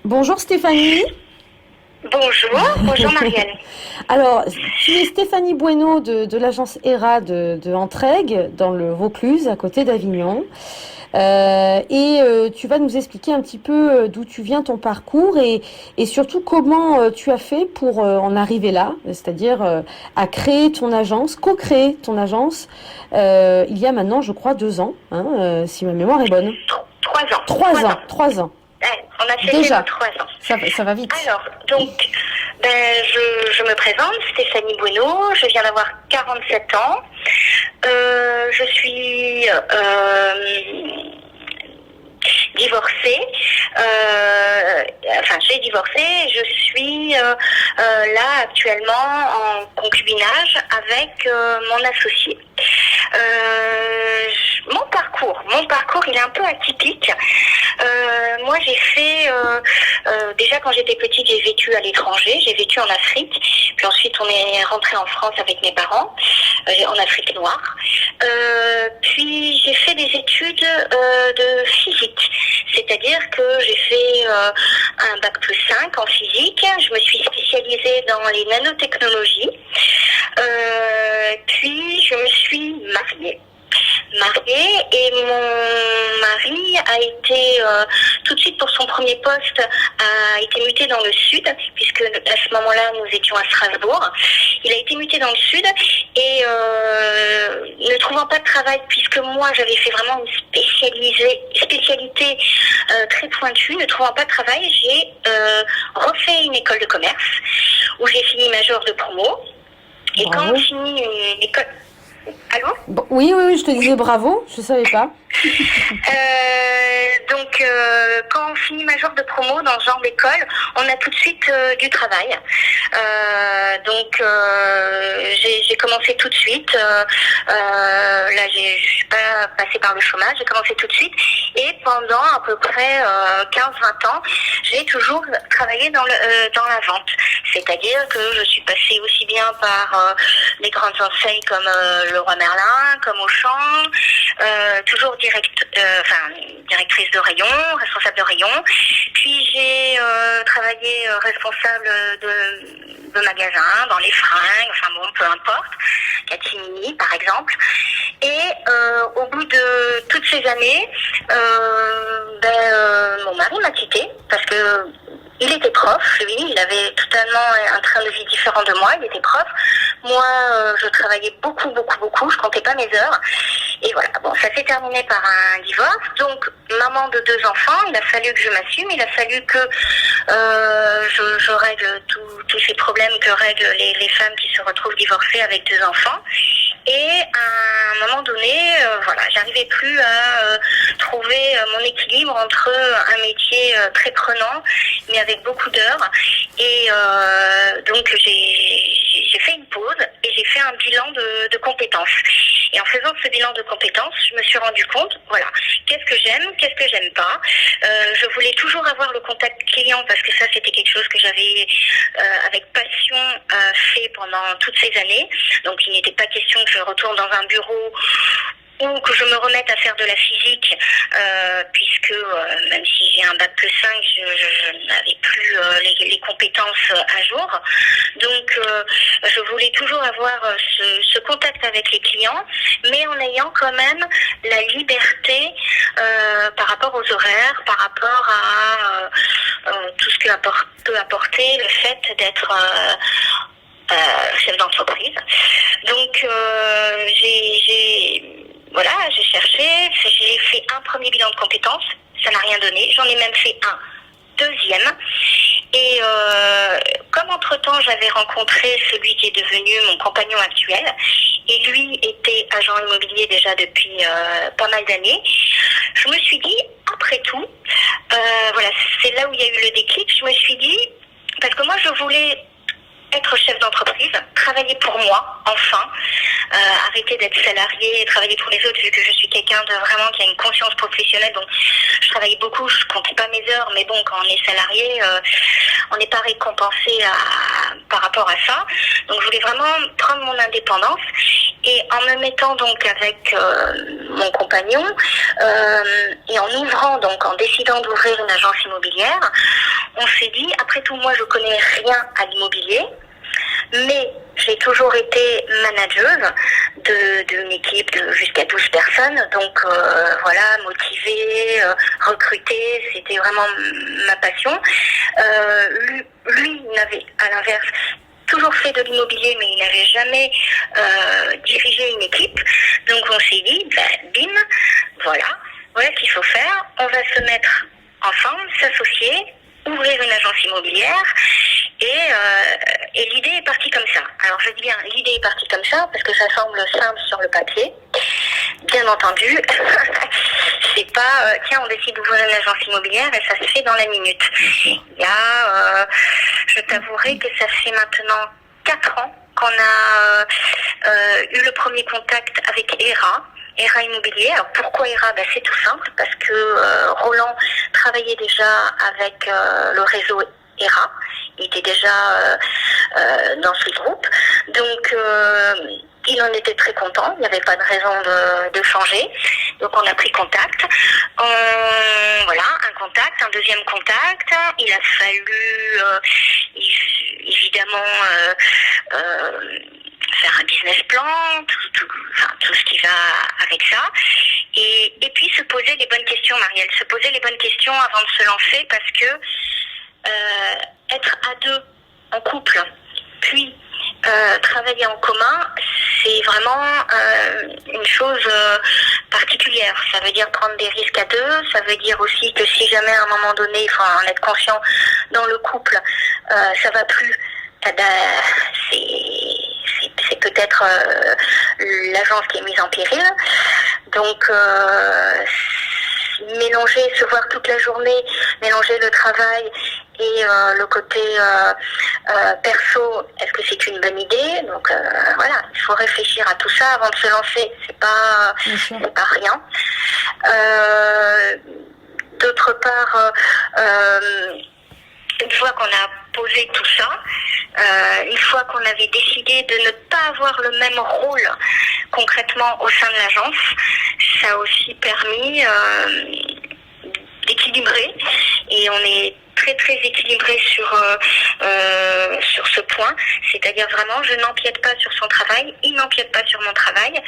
Bonjour Stéphanie. Bonjour Marianne. Alors, tu es Stéphanie Bueno de l'agence ERA de Entraigues, dans le Vaucluse, à côté d'Avignon. Tu vas nous expliquer un petit peu d'où tu viens, ton parcours et surtout comment tu as fait pour en arriver là, c'est-à-dire à créer ton agence, co-créer ton agence, il y a maintenant, je crois, 2 ans, hein, si ma mémoire est bonne. 3 ans. 3 ans, 3 ans. On a fêté Déjà, nos 3 ans. ça va vite. Alors, donc, je me présente, Stéphanie Bueno, je viens d'avoir 47 ans. Je suis divorcée. J'ai divorcé. Je suis là actuellement en concubinage avec mon associé. Mon parcours, il est un peu atypique. Moi, j'ai fait déjà quand j'étais petite, j'ai vécu à l'étranger, j'ai vécu en Afrique, puis ensuite on est rentré en France avec mes parents, en Afrique noire. Puis j'ai fait des études de physique, c'est-à-dire que j'ai fait un bac+5 en physique. Je me suis spécialisée dans les nanotechnologies. Puis je me suis mariée et mon mari a été tout de suite pour son premier poste a été muté dans le sud, puisque à ce moment-là nous étions à Strasbourg. Il a été muté dans le sud et ne trouvant pas de travail, puisque moi j'avais fait vraiment une spécialité très pointue, ne trouvant pas de travail, j'ai refait une école de commerce où j'ai fini major de promo. Et Bravo. quand on finit une école... Allô ? Oui, je te disais bravo, je savais pas. Quand on finit major de promo dans ce genre d'école, on a tout de suite du travail. J'ai commencé tout de suite. Je suis pas passée par le chômage, j'ai commencé tout de suite. Et pendant à peu près 15-20 ans, j'ai toujours travaillé dans la vente. C'est-à-dire que je suis passée aussi bien par des grandes enseignes comme Leroy Merlin, comme Auchan, toujours directrice de rayon, responsable de rayon. Puis j'ai travaillé responsable de magasin, dans les fringues, peu importe, Catimini par exemple. Et au bout de toutes ces années, mon mari m'a quittée parce que il était prof, lui, il avait totalement un train de vie différent de moi, il était prof. Moi, je travaillais beaucoup, je comptais pas mes heures. Et voilà, ça s'est terminé par un divorce. Donc, maman de 2 enfants, il a fallu que je m'assume, il a fallu que je règle tous ces problèmes que règlent les femmes qui se retrouvent divorcées avec 2 enfants. Et à un moment donné, j'arrivais plus à trouver mon équilibre entre un métier très prenant, mais avec beaucoup d'heures. Et donc j'ai fait une pause et j'ai fait un bilan de compétences. Et en faisant ce bilan de compétences, je me suis rendu compte, qu'est-ce que j'aime pas. Je voulais toujours avoir le contact client parce que ça c'était quelque chose que j'avais avec passion fait pendant toutes ces années. Donc il n'était pas question que je retourne dans un bureau ou que je me remette à faire de la physique, puisque même si j'ai un bac+5, je n'avais plus les compétences à jour. Donc je voulais toujours avoir ce contact avec les clients, mais en ayant quand même la liberté par rapport aux horaires, par rapport à tout ce que peut apporter le fait d'être chef d'entreprise. Donc j'ai cherché, j'ai fait un premier bilan de compétences, ça n'a rien donné, j'en ai même fait un deuxième. Et comme entre-temps j'avais rencontré celui qui est devenu mon compagnon actuel, et lui était agent immobilier déjà depuis pas mal d'années, je me suis dit, après tout, c'est là où il y a eu le déclic, je me suis dit, parce que moi je voulais être chef d'entreprise, travailler pour moi, enfin, arrêter d'être salarié et travailler pour les autres, vu que je suis quelqu'un de vraiment qui a une conscience professionnelle, donc je travaillais beaucoup, je comptais pas mes heures, mais bon, quand on est salarié, on n'est pas récompensé par rapport à ça. Donc je voulais vraiment prendre mon indépendance, et en me mettant donc avec mon compagnon, et en décidant d'ouvrir une agence immobilière, on s'est dit, après tout, moi, je connais rien à l'immobilier, mais j'ai toujours été manageuse d'une équipe de jusqu'à 12 personnes. Donc voilà, motivée, recrutée, c'était vraiment ma passion. Lui n'avait, à l'inverse, toujours fait de l'immobilier, mais il n'avait jamais dirigé une équipe. Donc on s'est dit, bim, voilà ce qu'il faut faire. On va se mettre ensemble, s'associer, ouvrir une agence immobilière. Et l'idée est partie comme ça. Alors je dis bien l'idée est partie comme ça parce que ça semble simple sur le papier. Bien entendu, c'est pas tiens on décide d'ouvrir une agence immobilière et ça se fait dans la minute. Là, je t'avouerai que ça fait maintenant 4 ans qu'on a eu le premier contact avec ERA Immobilier. Alors pourquoi ERA? C'est tout simple parce que Roland travaillait déjà avec le réseau ERA. Il était déjà dans ce groupe. Donc, il en était très content. Il n'y avait pas de raison de changer. Donc, on a pris contact. Voilà, un contact, un deuxième contact. Il a fallu, évidemment, faire un business plan, tout ce qui va avec ça. Et puis, se poser les bonnes questions, Marielle. Se poser les bonnes questions avant de se lancer parce que être à deux en couple, puis travailler en commun, c'est vraiment une chose particulière. Ça veut dire prendre des risques à deux, ça veut dire aussi que si jamais à un moment donné, il faut en être conscient dans le couple, ça va plus, c'est peut-être l'agence qui est mise en péril. Donc mélanger, se voir toute la journée, mélanger le travail et le côté perso, est-ce que c'est une bonne idée? Donc voilà, il faut réfléchir à tout ça avant de se lancer. C'est pas rien. D'autre part, une fois qu'on a posé tout ça, une fois qu'on avait décidé de ne pas avoir le même rôle concrètement au sein de l'agence, ça a aussi permis d'équilibrer, et on est très très équilibré sur ce point, c'est-à-dire vraiment je n'empiète pas sur son travail, il n'empiète pas sur mon travail.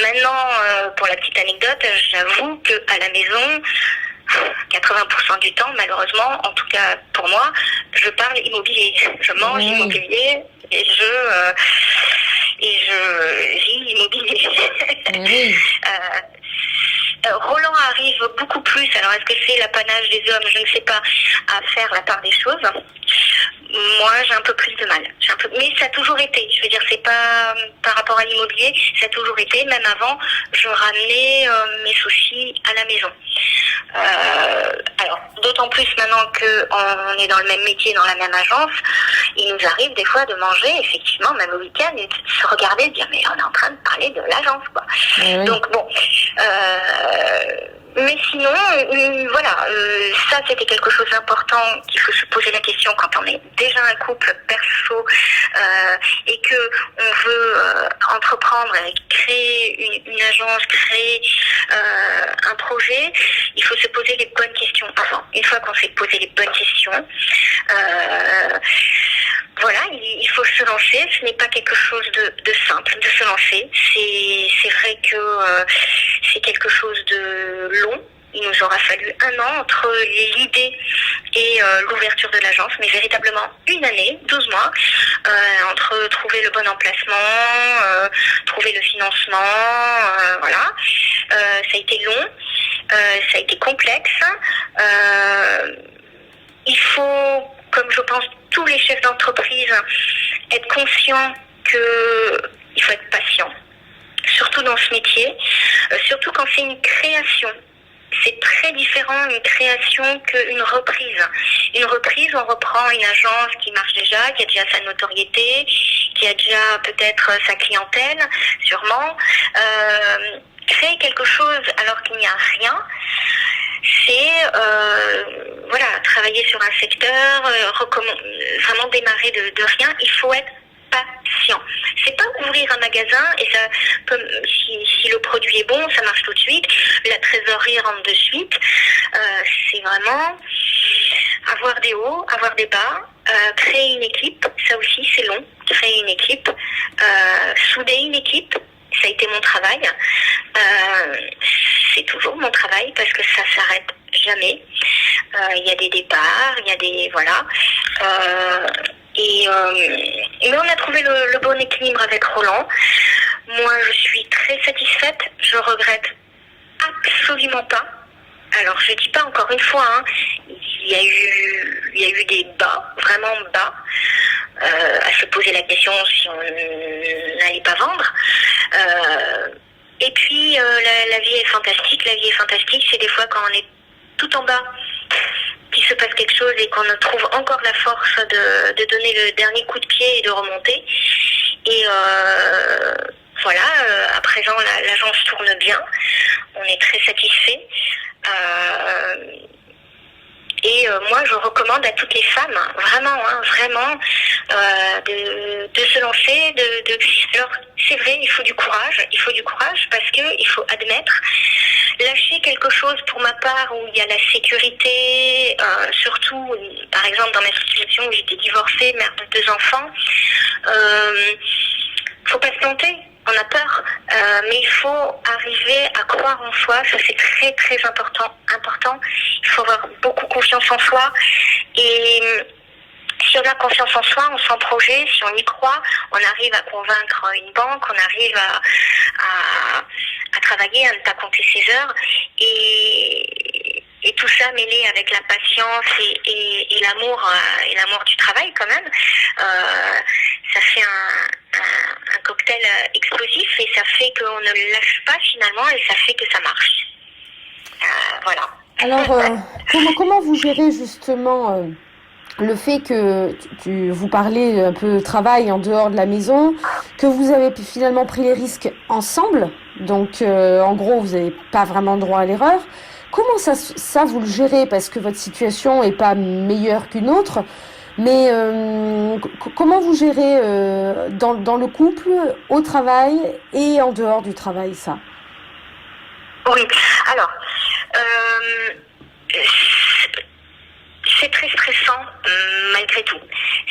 Maintenant, pour la petite anecdote, j'avoue qu'à la maison, 80% du temps, malheureusement, en tout cas pour moi, je parle immobilier. Je mange immobilier et je vis immobilier. Roland arrive beaucoup plus, alors est-ce que c'est l'apanage des hommes, je ne sais pas, à faire la part des choses. Moi, j'ai un peu plus de mal. Mais ça a toujours été, je veux dire, c'est pas par rapport à l'immobilier, ça a toujours été, même avant, je ramenais mes soucis à la maison. Alors, d'autant plus maintenant qu'on est dans le même métier, dans la même agence, il nous arrive des fois de manger, effectivement, même au week-end, et de se regarder et de dire, mais on est en train de parler de l'agence, quoi. Oui. Donc, bon, mais sinon, voilà, ça c'était quelque chose d'important qu'il faut se poser la question quand on est déjà un couple perso et que on veut entreprendre, créer une agence, créer un projet. Il faut se poser les bonnes questions avant. Une fois qu'on s'est posé les bonnes questions, voilà, il faut se lancer. Ce n'est pas quelque chose de simple de se lancer. C'est vrai que c'est quelque chose de long. Il nous aura fallu 1 an entre l'idée et l'ouverture de l'agence, mais véritablement 1 année, 12 mois, entre trouver le bon emplacement, trouver le financement, voilà. Ça a été long, ça a été complexe. Il faut, comme je pense tous les chefs d'entreprise, être conscient qu'il faut être patient, surtout dans ce métier, surtout quand c'est une création. C'est très différent une création qu'une reprise. Une reprise, on reprend une agence qui marche déjà, qui a déjà sa notoriété, qui a déjà peut-être sa clientèle, sûrement. Créer quelque chose alors qu'il n'y a rien, c'est voilà, travailler sur un secteur, vraiment démarrer de rien. Il faut être patient. C'est pas ouvrir un magasin et ça peut, si le produit est bon, ça marche tout de suite, la trésorerie rentre de suite. C'est vraiment avoir des hauts, avoir des bas, créer une équipe, ça aussi c'est long, créer une équipe, souder une équipe, ça a été mon travail. C'est toujours mon travail parce que ça s'arrête jamais. Il y a des départs, il y a des... Voilà. Mais on a trouvé le bon équilibre avec Roland. Moi, je suis très satisfaite. Je regrette absolument pas. Alors, je dis pas encore une fois, hein, il y a eu des bas, vraiment bas, à se poser la question si on n'allait pas vendre. Et puis, la vie est fantastique. La vie est fantastique, c'est des fois quand on est tout en bas, qu'il se passe quelque chose et qu'on trouve encore la force de donner le dernier coup de pied et de remonter. Et voilà, à présent, l'agence tourne bien. On est très satisfait. Moi, je recommande à toutes les femmes, vraiment, de se lancer. Alors, c'est vrai, il faut du courage parce que il faut admettre, lâcher quelque chose pour ma part où il y a la sécurité, surtout, par exemple, dans ma situation où j'étais divorcée, mère de 2 enfants, faut pas se planter. On a peur, mais il faut arriver à croire en soi. Ça, c'est très très important. Il faut avoir beaucoup confiance en soi. Et si on a confiance en soi, on sent projet. Si on y croit, on arrive à convaincre une banque. On arrive à travailler, à ne pas compter ses heures. Et tout ça mêlé avec la patience et l'amour du travail quand même, ça fait un cocktail explosif et ça fait qu'on ne lâche pas finalement et ça fait que ça marche. Voilà. Alors, comment vous gérez justement le fait que vous parlez un peu travail en dehors de la maison, que vous avez finalement pris les risques ensemble, donc en gros vous n'avez pas vraiment droit à l'erreur. Comment ça vous le gérez? Parce que votre situation n'est pas meilleure qu'une autre, mais comment vous gérez dans le couple, au travail et en dehors du travail, ça? Oui, alors, c'est très stressant malgré tout.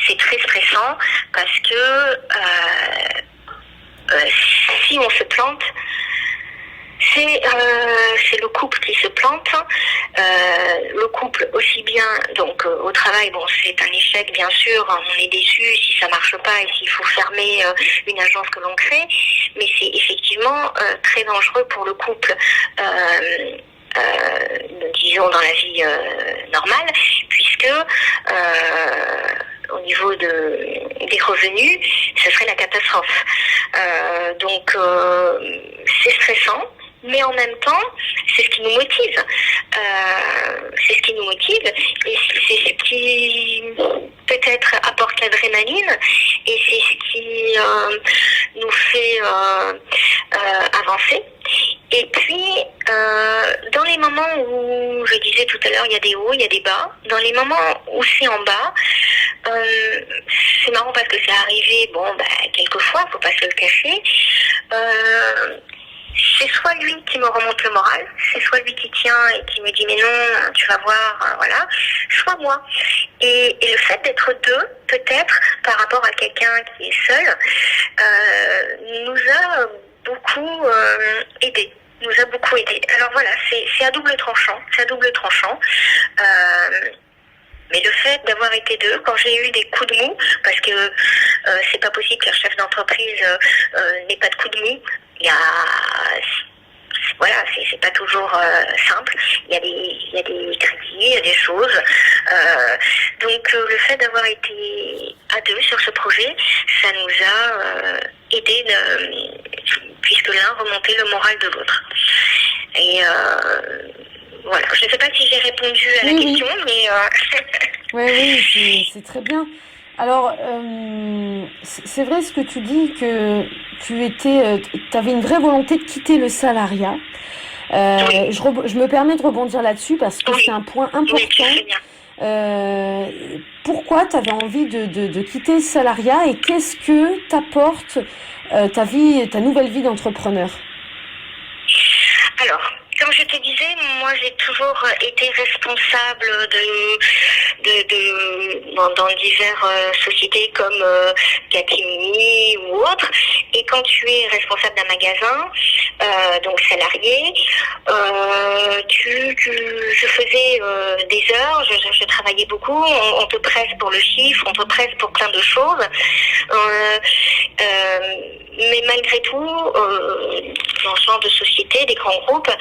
C'est très stressant parce que si on se plante, c'est le couple qui se plante. Le couple aussi bien, donc au travail, bon, c'est un échec bien sûr, on est déçu si ça marche pas et s'il faut fermer une agence que l'on crée, mais c'est effectivement très dangereux pour le couple. Disons dans la vie normale, puisque au niveau des revenus, ce serait la catastrophe. Donc c'est stressant, mais en même temps, c'est ce qui nous motive. Et c'est ce qui peut-être apporte l'adrénaline, et c'est ce qui nous fait avancer. Et puis, dans les moments où, je disais tout à l'heure, il y a des hauts, il y a des bas, dans les moments où c'est en bas, c'est marrant parce que c'est arrivé, quelquefois, faut pas se le cacher, c'est soit lui qui me remonte le moral, c'est soit lui qui tient et qui me dit mais non, tu vas voir, voilà, soit moi. Et le fait d'être deux, peut-être, par rapport à quelqu'un qui est seul, nous a beaucoup aidé. Alors voilà, c'est à double tranchant. Mais le fait d'avoir été deux, quand j'ai eu des coups de mou, parce que c'est pas possible qu'un chef d'entreprise n'ait pas de coups de mou. Voilà, c'est pas toujours simple. Il y a des crédits, il y a des choses. Donc le fait d'avoir été à deux sur ce projet, ça nous a aidé, puisque l'un remontait le moral de l'autre. Et voilà, je ne sais pas si j'ai répondu à la question, mais... Oui, c'est très bien. Alors, c'est vrai ce que tu dis, que tu avais une vraie volonté de quitter le salariat. Oui. Je me permets de rebondir là-dessus parce que c'est un point important. Pourquoi tu avais envie de quitter le salariat et qu'est-ce que t'apporte ta nouvelle vie d'entrepreneur? Alors, comme je te disais, moi j'ai toujours été responsable dans diverses sociétés comme Capgemini ou autres. Et quand tu es responsable d'un magasin, donc salarié, je faisais des heures, je travaillais beaucoup, on te presse pour le chiffre, on te presse pour plein de choses. Mais malgré tout, dans ce genre de société, des grands groupes,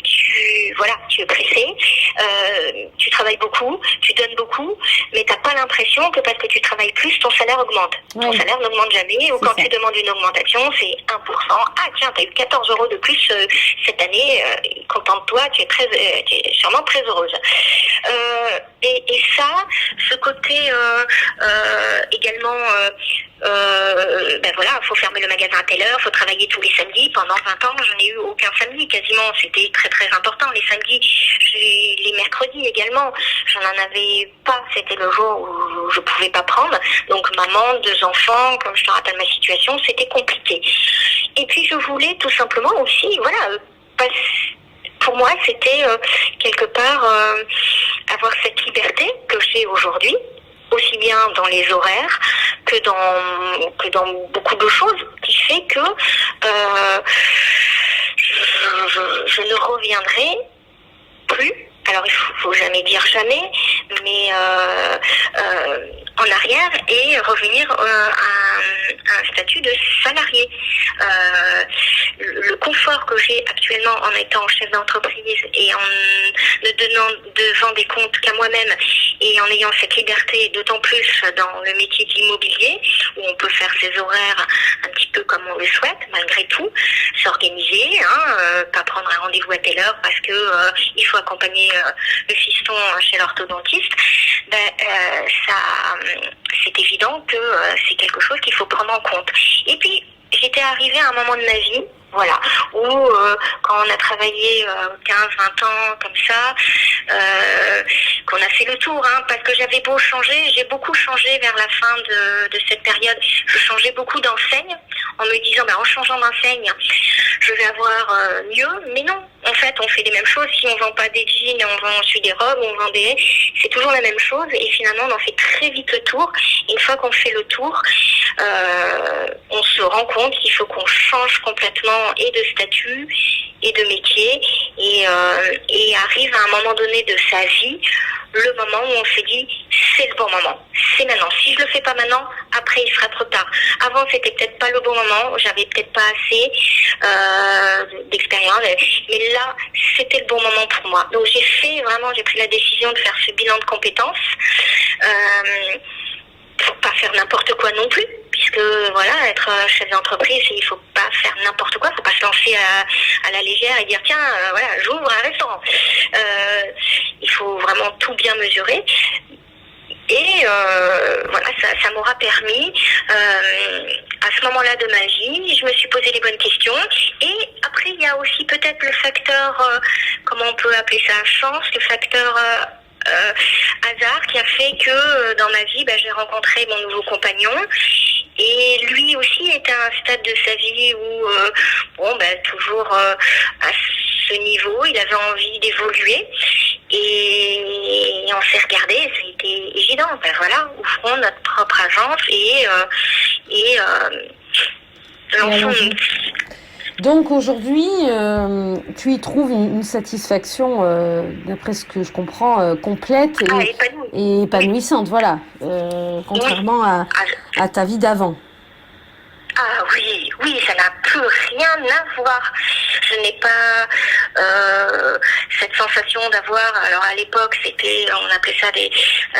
tu es pressé, tu travailles beaucoup, tu donnes beaucoup, mais tu n'as pas l'impression que parce que tu travailles plus, ton salaire augmente. Oui. Ton salaire n'augmente jamais, ou quand tu demandes une augmentation, c'est 1%. Ah tiens, tu as eu 14 € de plus cette année, contente-toi, tu es sûrement très heureuse. Et ça, ce côté également... il faut fermer le magasin à telle heure, il faut travailler tous les samedis. Pendant 20 ans, je n'ai eu aucun samedi quasiment. C'était très très important. Les samedis, les mercredis également, je n'en avais pas. C'était le jour où je ne pouvais pas prendre. Donc maman, 2 enfants, comme je te rappelle ma situation, c'était compliqué. Et puis je voulais tout simplement aussi, pour moi, c'était quelque part avoir cette liberté que j'ai aujourd'hui, aussi bien dans les horaires que dans beaucoup de choses, qui fait que je ne reviendrai plus. Alors il faut jamais dire jamais, mais en arrière et revenir à un statut de salarié. Le confort que j'ai actuellement en étant chef d'entreprise et en ne donnant devant des comptes qu'à moi-même et en ayant cette liberté, d'autant plus dans le métier de l'immobilier, où on peut faire ses horaires un petit peu comme on le souhaite, malgré tout, s'organiser, pas prendre un rendez-vous à telle heure parce que il faut accompagner le fiston chez l'orthodontiste, c'est évident que c'est quelque chose qu'il faut prendre en compte. Et puis, j'étais arrivée à un moment de ma vie, où quand on a travaillé 15-20 ans comme ça, qu'on a fait le tour, parce que j'avais beau changer, j'ai beaucoup changé vers la fin de cette période. Je changeais beaucoup d'enseignes en me disant, en changeant d'enseigne, je vais avoir mieux, mais non. En fait, on fait les mêmes choses. Si on vend pas des jeans, on vend ensuite des robes, on vend c'est toujours la même chose. Et finalement, on en fait très vite le tour. Et une fois qu'on fait le tour, on se rend compte qu'il faut qu'on change complètement et de statut et de métier. Et arrive à un moment donné de sa vie, le moment où on se dit, c'est le bon moment. C'est maintenant. Si je le fais pas maintenant, après, il sera trop tard. Avant, c'était peut-être pas le bon moment. J'avais peut-être pas assez d'expérience. Mais là, c'était le bon moment pour moi. Donc, j'ai pris la décision de faire ce bilan de compétences. Faut pas faire n'importe quoi non plus, puisque être chef d'entreprise, il faut pas faire n'importe quoi, faut pas se lancer à la légère et dire tiens, j'ouvre un restaurant. Il faut vraiment tout bien mesurer. Et ça m'aura permis, à ce moment-là de ma vie, je me suis posé les bonnes questions. Et après, il y a aussi peut-être le facteur, comment on peut appeler ça, chance, le facteur hasard qui a fait que dans ma vie, j'ai rencontré mon nouveau compagnon. Et lui aussi était à un stade de sa vie où, toujours à ce niveau, il avait envie d'évoluer. Et on s'est regardé, ça a été évident. Ouvrons notre propre agence et lançons. Donc aujourd'hui, tu y trouves une satisfaction, d'après ce que je comprends, complète et épanouissante, contrairement à ta vie d'avant. Ah oui, ça n'a plus rien à voir. Je n'ai pas cette sensation d'avoir, alors à l'époque on appelait ça des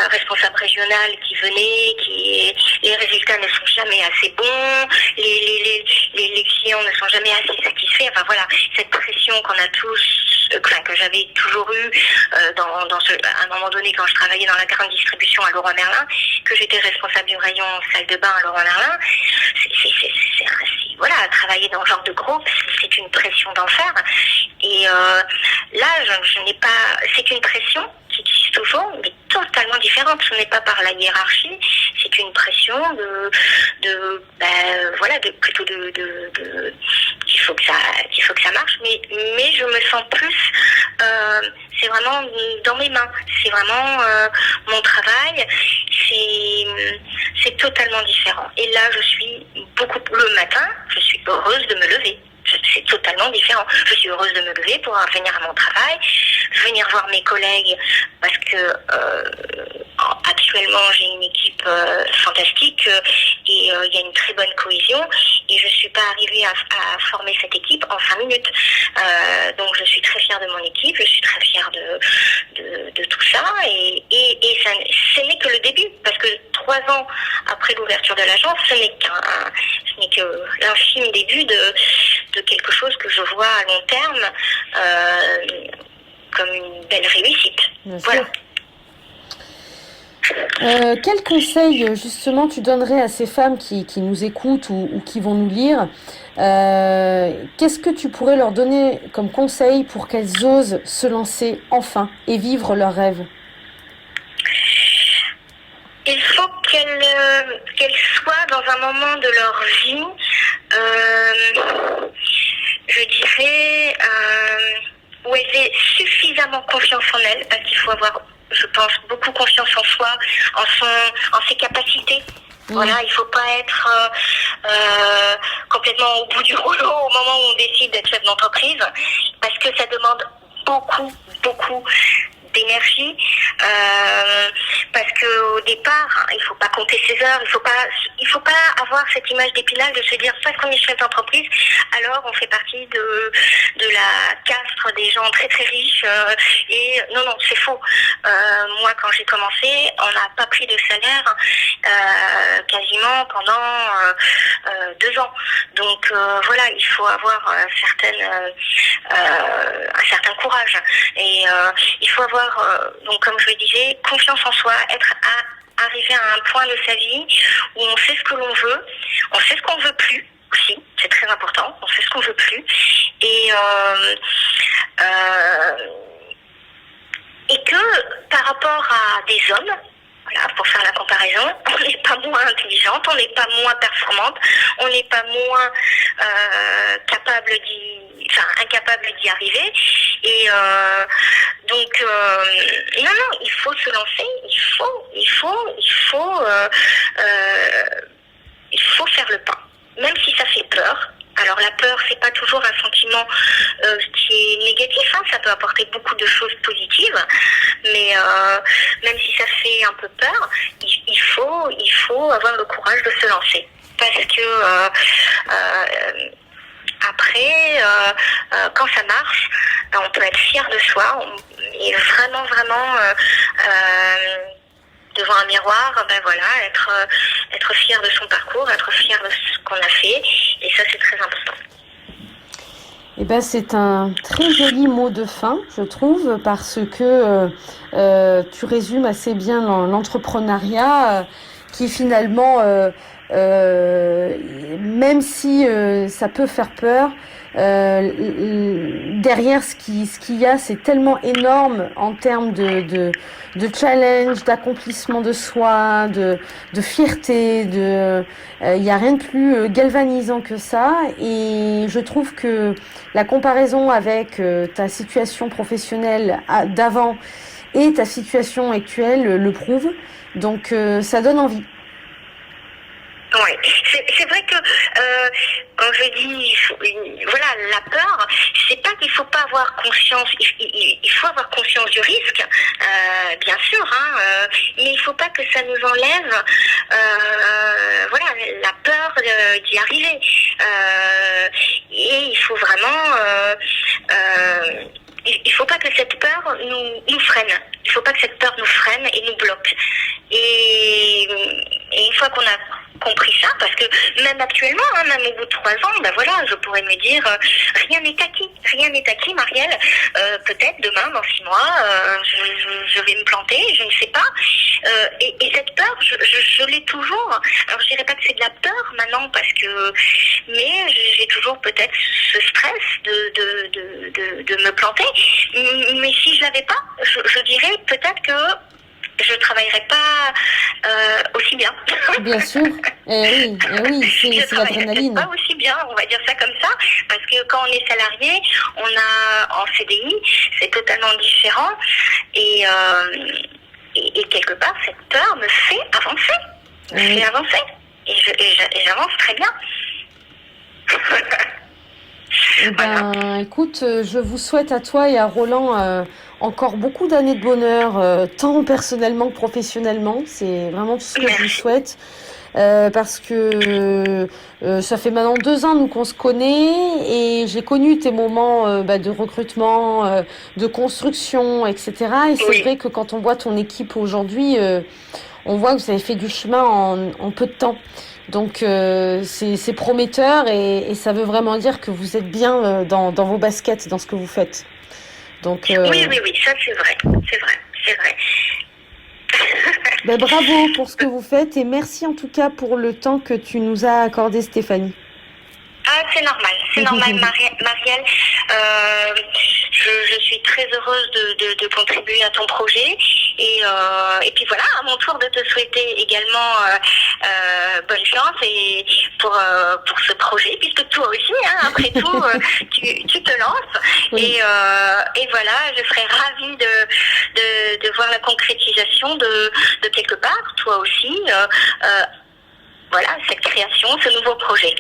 responsables régionales qui venaient, les résultats ne sont jamais assez bons, les clients ne sont jamais assez satisfaits, cette pression qu'on a tous, que j'avais toujours eu à un moment donné quand je travaillais dans la grande distribution à Leroy Merlin, que j'étais responsable du rayon salle de bain à Leroy Merlin. Travailler dans ce genre de groupe, c'est une pression d'enfer. Et là, je n'ai pas. C'est une pression qui existe toujours, mais totalement différente. Ce n'est pas par la hiérarchie, c'est c'est une pression plutôt qu'il faut que ça marche, mais je me sens plus, c'est vraiment dans mes mains, c'est vraiment mon travail, c'est totalement différent. Et là, je suis le matin, je suis heureuse de me lever. C'est totalement différent. Je suis heureuse de me lever pour venir à mon travail, venir voir mes collègues, parce que actuellement j'ai une équipe fantastique et il y a une très bonne cohésion, et je ne suis pas arrivée à former cette équipe en 5 minutes. Donc je suis très fière de mon équipe, je suis très fière de tout ça, et ce n'est que le début, parce que 3 ans après l'ouverture de l'agence, ce n'est que l'infime début de quelque chose que je vois à long terme comme une belle réussite. Voilà. Quel conseil justement tu donnerais à ces femmes qui nous écoutent ou qui vont nous lire? Qu'est-ce que tu pourrais leur donner comme conseil pour qu'elles osent se lancer enfin et vivre leurs rêves? Il faut qu'elles soient dans un moment de leur vie, je dirais, où elles aient suffisamment confiance en elles, parce qu'il faut avoir, je pense, beaucoup confiance en soi, en ses capacités. Voilà, il ne faut pas être complètement au bout du rouleau au moment où on décide d'être chef d'entreprise, parce que ça demande beaucoup d'énergie, parce que au départ, il faut pas compter ses heures, il faut pas avoir cette image d'Épinal de se dire parce qu'on est chef d'entreprise, alors on fait partie de la caste des gens très très riches, et non, c'est faux. Moi, quand j'ai commencé, on n'a pas pris de salaire quasiment pendant 2 ans. Donc voilà, il faut avoir un certain courage, et il faut avoir, donc comme je le disais, confiance en soi, arriver à un point de sa vie où on sait ce que l'on veut, on sait ce qu'on veut plus aussi, c'est très important, on sait ce qu'on veut plus, et que par rapport à des hommes, voilà, pour faire la comparaison, on n'est pas moins intelligente, on n'est pas moins performante, on n'est pas moins incapable d'y arriver. Et donc, non, il faut se lancer, il faut faire le pas, même si ça fait peur. Alors la peur, c'est pas toujours un sentiment qui est négatif, hein, ça peut apporter beaucoup de choses positives, mais même si ça fait un peu peur, il faut avoir le courage de se lancer, parce que après, quand ça marche, on peut être fier de soi, et vraiment devant un miroir, être fier de son parcours, être fier de ce qu'on a fait, et ça c'est très important. Eh ben, c'est un très joli mot de fin, je trouve, parce que tu résumes assez bien l'entrepreneuriat, qui finalement, même si ça peut faire peur, derrière ce qu'il y a, c'est tellement énorme en termes de challenge, d'accomplissement de soi, de fierté, il y a rien de plus galvanisant que ça, et je trouve que la comparaison avec ta situation professionnelle d'avant et ta situation actuelle le prouve, donc ça donne envie. Oui, c'est vrai que quand je dis la peur, c'est pas qu'il faut pas avoir conscience, il faut avoir conscience du risque, bien sûr, hein, mais il faut pas que ça nous enlève la peur d'y arriver, et il faut vraiment il faut pas que cette peur nous freine. Il faut pas que cette peur nous freine et nous bloque. Et une fois qu'on a compris ça, parce que même actuellement, hein, même au bout de 3 ans, je pourrais me dire rien n'est acquis, Marielle. Peut-être demain, dans 6 mois, je vais me planter, je ne sais pas. Et cette peur, je l'ai toujours. Alors je dirais pas que c'est de la peur maintenant, mais j'ai toujours peut-être ce stress de me planter. Mais si je l'avais pas, je dirais peut-être que je travaillerai pas aussi bien. Bien sûr. Oui, c'est l'adrénaline. Pas aussi bien, on va dire ça comme ça, parce que quand on est salarié, on a en CDI, c'est totalement différent, et quelque part, cette peur me fait avancer. Et j'avance très bien. Ben, écoute, je vous souhaite à toi et à Roland encore beaucoup d'années de bonheur, tant personnellement que professionnellement. C'est vraiment tout ce que je vous souhaite. Parce que ça fait maintenant 2 ans nous qu'on se connaît et j'ai connu tes moments de recrutement, de construction, etc. Et c'est vrai que quand on voit ton équipe aujourd'hui, on voit que vous avez fait du chemin en peu de temps. Donc c'est prometteur et ça veut vraiment dire que vous êtes bien dans vos baskets, dans ce que vous faites. Donc, oui, ça c'est vrai. Ben, bravo pour ce que vous faites et merci en tout cas pour le temps que tu nous as accordé, Stéphanie. Ah, c'est normal, Marielle. Je suis très heureuse de contribuer à ton projet et puis voilà, à mon tour de te souhaiter également bonne chance et pour ce projet, puisque toi aussi, après tout, tu te lances. Oui. Et voilà, je serais ravie de voir la concrétisation de quelque part, toi aussi. Voilà, cette création, ce nouveau projet.